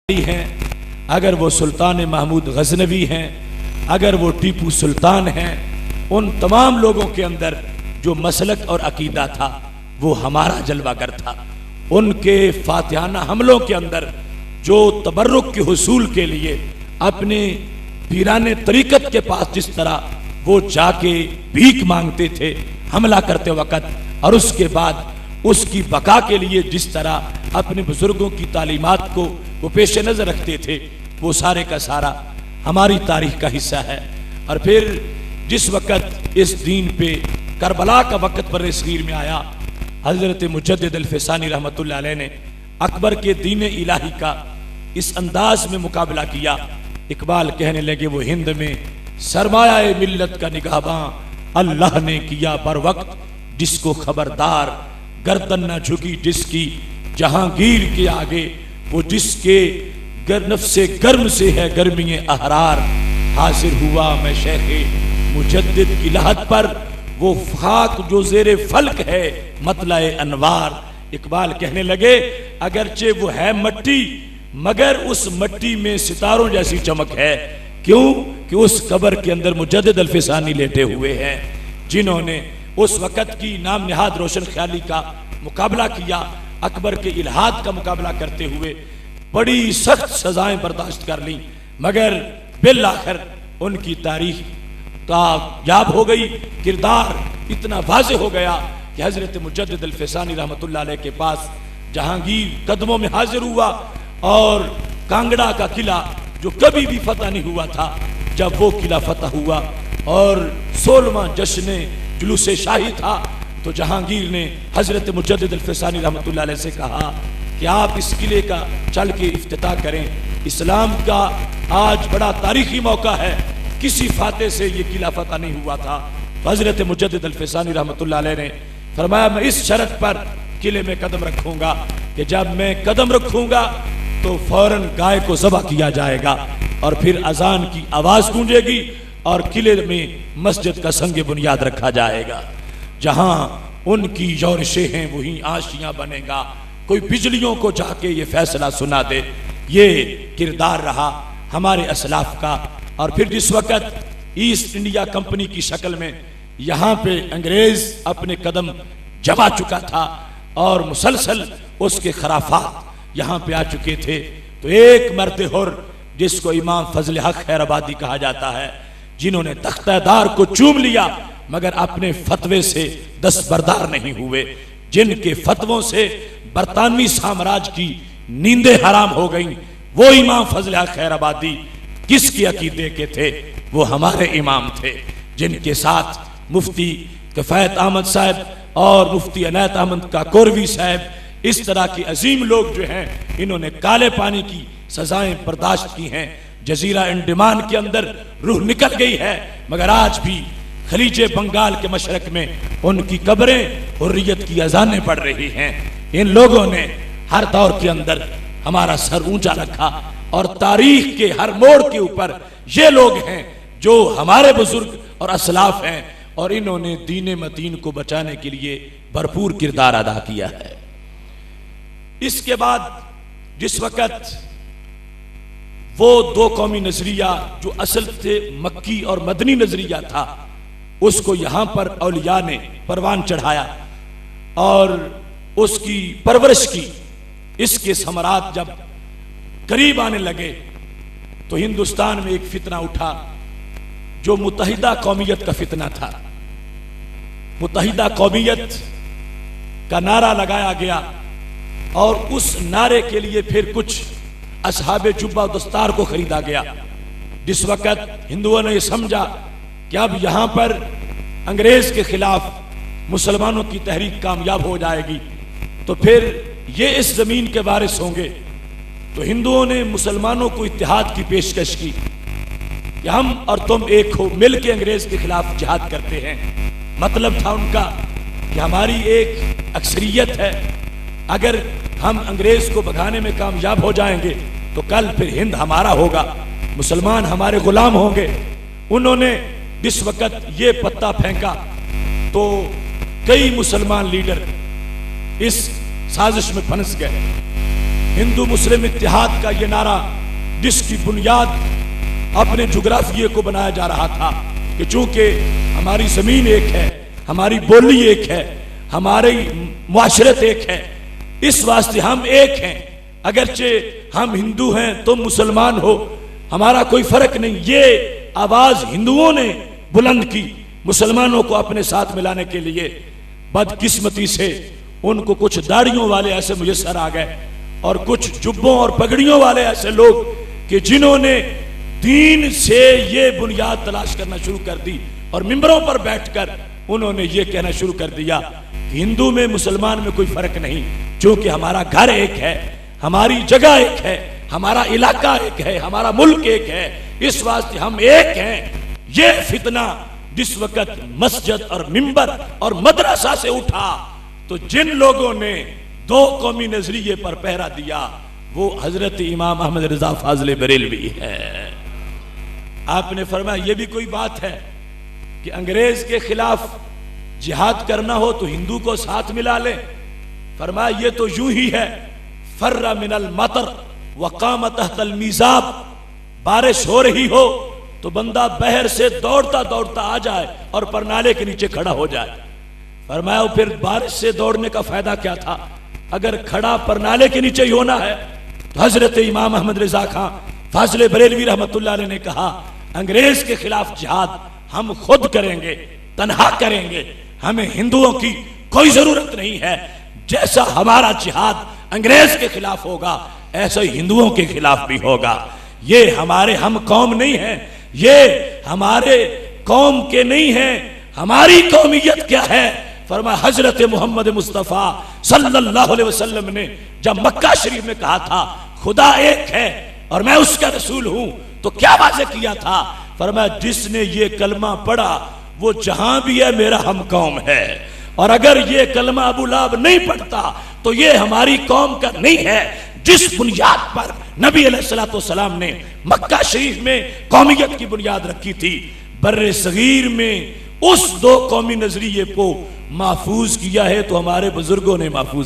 हैं, अगर वो सुल्तान महमूद गजनवी हैं, अगर वो टीपू सुल्तान हैं, उन तमाम लोगों के अंदर जो मसलक और अकीदा था वो हमारा जलवागर था। उनके फातिहाना हमलों के अंदर जो तबर्रुक के हुसूल के लिए अपने पीराने तरीकत के पास जिस तरह वो जाके भीख मांगते थे हमला करते वक़्त, और उसके बाद उसकी बका के लिए जिस तरह अपने बुजुर्गों की तालीमात को वो पेश नज़र रखते थे, वो सारे का सारा हमारी तारीख का हिस्सा है। और फिर जिस वक़्त इस दीन पे करबला का वक़्त बर्र-ए-सग़ीर में आया, हज़रत मुजद्दिद अल-फ़सानी रहमतुल्लाह अलैह ने अकबर के दीन इलाही का इस अंदाज में मुकाबला किया। इकबाल कहने लगे वो हिंद में सरमाया मिल्लत का निगाहबां अल्लाह ने किया बर वक्त, जिसको खबरदार गर्दन न झुकी जिसकी जहांगीर के आगे, वो जिसके नफ्से गर्म से है गर्मी अहरार। हासिल हुआ मैं शेखे मुजद्दिद की लहद पर, वो खाक जो जेरे फल्क है मतलाए अनवार। इकबाल कहने लगे अगरचे वो है मट्टी, मगर उस मट्टी में सितारों जैसी चमक है। क्यों कि उस कब्र के अंदर मुजद्दिद अल-फ़सानी लेटे हुए हैं, जिन्होंने उस वक़्त की नाम निहाद रोशन ख्याली का मुकाबला किया, अकबर के इल्हाद का मुकाबला करते हुए बड़ी सख्त सजाएं बर्दाश्त कर ली, मगर बिल आखिर उनकी तारीख कामयाब हो गई। किरदार इतना वाज़ेह हो गया कि हज़रत मुजद्दिद अल-फ़सानी रहमतुल्लाह अलैह के पास जहांगीर कदमों में हाजिर हुआ, और कांगड़ा का किला जो कभी भी फतह नहीं हुआ था, जब वो किला फतह हुआ और 16वां जश्न जुलूस शाही था, तो जहांगीर ने हज़रत मुजद्दिद अल-फ़सानी रहमतुल्लाह अलैह से कहा कि आप इस किले का चल के इफ्तिताह करें। इस्लाम का आज बड़ा तारीखी मौका है, किसी फाते से ये किला फतह नहीं हुआ था। तो हज़रत मुजद्दिद अल-फ़सानी रहमतुल्लाह अलैह ने फरमाया मैं इस शर्त पर किले में कदम रखूंगा कि जब मैं कदम रखूंगा तो फौरन गाय को ज़बह किया जाएगा, और फिर अजान की आवाज़ गूंजेगी और किले में मस्जिद का संग बुनियाद रखा जाएगा। जहां उनकी योरिशें हैं वहीं आशियां बनेगा, कोई बिजलियों को जाके ये फैसला सुना दे। ये किरदार रहा हमारे असलाफ का। और फिर जिस वक़्त ईस्ट इंडिया कंपनी की शक्ल में यहाँ पे अंग्रेज अपने कदम जमा चुका था और मुसलसल उसके खराफात यहाँ पे आ चुके थे, तो एक मर्द हुर जिसको इमाम फजल हक खैराबादी कहा जाता है, जिन्होंने तख्तादार को चूम लिया मगर अपने फतवे से दस्तबरदार नहीं हुए, जिनके फतवों से बरतानवी साम्राज्य की नींदें हराम हो गईं, वो इमाम फजल हक खैराबादी किसके अकीदे के थे? वो हमारे इमाम थे, जिनके साथ मुफ्ती किफायत अहमद साहब और मुफ्ती अनायत अहमद काकोरवी साहब, इस तरह के अजीम लोग जो हैं, इन्होंने काले पानी की सजाएं बर्दाश्त की हैं। जजीरा अंडमान के अंदर रूह निकल गई है, मगर आज भी खलीजे बंगाल के मशरक में उनकी कब्रें हुर्रियत की अजानें पड़ रही हैं। इन लोगों ने हर दौर के अंदर हमारा सर ऊंचा रखा, और तारीख के हर मोड़ के ऊपर ये लोग हैं जो हमारे बुजुर्ग और असलाफ हैं, और इन्होंने दीन मतीन को बचाने के लिए भरपूर किरदार अदा किया है। इसके बाद जिस वक़्त वो दो कौमी नजरिया जो असल से मक्की और मदनी नजरिया था, उसको यहां पर औलिया ने परवान चढ़ाया और उसकी परवरिश की। इसके समरात जब करीब आने लगे तो हिंदुस्तान में एक फितना उठा जो मुत्तहिदा कौमियत का फितना था। मुत्तहिदा कौमियत का नारा लगाया गया, और उस नारे के लिए फिर कुछ असहाबे जुब्बा दस्तार को खरीदा गया। जिस वक़्त हिंदुओं ने समझा कि अब यहां पर अंग्रेज के खिलाफ मुसलमानों की तहरीक कामयाब हो जाएगी, तो फिर ये इस जमीन के वारिस होंगे, तो हिंदुओं ने मुसलमानों को इत्तेहाद की पेशकश की कि हम और तुम एक हो, मिल के अंग्रेज के खिलाफ जिहाद करते हैं। मतलब था उनका कि हमारी एक अक्सरियत है, अगर हम अंग्रेज को भगाने में कामयाब हो जाएंगे तो कल फिर हिंद हमारा होगा, मुसलमान हमारे गुलाम होंगे। उन्होंने जिस वक़्त ये पत्ता फेंका तो कई मुसलमान लीडर इस साजिश में फंस गए। हिंदू मुस्लिम इत्तेहाद का ये नारा, जिसकी बुनियाद अपने जुग्राफिये को बनाया जा रहा था कि चूंकि हमारी जमीन एक है, हमारी बोली एक है, हमारी मुआशरत एक है, इस वास्ते हम एक हैं। अगरचे हम हिंदू हैं तुम मुसलमान हो, हमारा कोई फर्क नहीं। ये आवाज हिंदुओं ने बुलंद की मुसलमानों को अपने साथ मिलाने के लिए। बदकिस्मती से उनको कुछ दाढ़ियों वाले ऐसे मुयस्सर आ गए और कुछ जुब्बों और पगड़ियों वाले ऐसे लोग कि जिन्होंने दीन से ये बुनियाद तलाश करना शुरू कर दी और मिंबरों पर बैठकर उन्होंने ये कहना शुरू कर दिया कि हिंदू में मुसलमान में कोई फर्क नहीं, क्योंकि हमारा घर एक है, हमारी जगह एक है, हमारा इलाका एक है, हमारा मुल्क एक है, इस वास्ते हम एक हैं। ये फितना जिस वक्त मस्जिद और मिंबर और मदरसा से उठा तो जिन लोगों ने दो कौमी नजरिए पर पहरा दिया वो हजरत इमाम अहमद रजा फाजले बरेलवी है। आपने फरमाया ये भी कोई बात है कि अंग्रेज के खिलाफ जिहाद करना हो तो हिंदू को साथ मिला ले। फरमाया ये तो यूं ही है, फर्रा मिनल मतर वकाम तहतल मीज़ाब, बारिश हो रही हो तो बंदा बहर से दौड़ता दौड़ता आ जाए और परनाले के नीचे खड़ा हो जाए। फरमाया फिर बारिश से दौड़ने का फायदा क्या था, अगर खड़ा परनाले के नीचे ही होना है। तो हजरत इमाम अहमद रजा खां फाजले बरेलवी रहमतुल्लाह अलैह ने कहा अंग्रेज के खिलाफ जिहाद हम खुद करेंगे, तन्हा करेंगे, हमें हिंदुओं की कोई जरूरत नहीं है। जैसा हमारा जिहाद अंग्रेज के खिलाफ होगा ऐसा ही हिंदुओं के खिलाफ भी होगा। ये हमारे हम कौम नहीं है, ये हमारे कौम के नहीं है, हमारी कौमियत क्या है। फरमाया हजरत मोहम्मद मुस्तफ़ा सल्लल्लाहु अलैहि वसल्लम ने जब मक्का शरीफ में कहा था खुदा एक है और मैं उसका रसूल हूं तो क्या वाज़े किया था। फरमाया जिसने ये कलमा पढ़ा वो जहां भी है मेरा हम कौम है, और अगर ये कलमा अबू लाब नहीं पढ़ता तो ये हमारी कौम का नहीं है। जिस बुनियाद पर नबी अलैहिस्सलाम ने मक्का शरीफ में कौमियत की बुनियाद रखी थी, बर्रे सगीर में उस दो कौमी नजरिए को महफूज किया है तो हमारे बुजुर्गों ने महफूज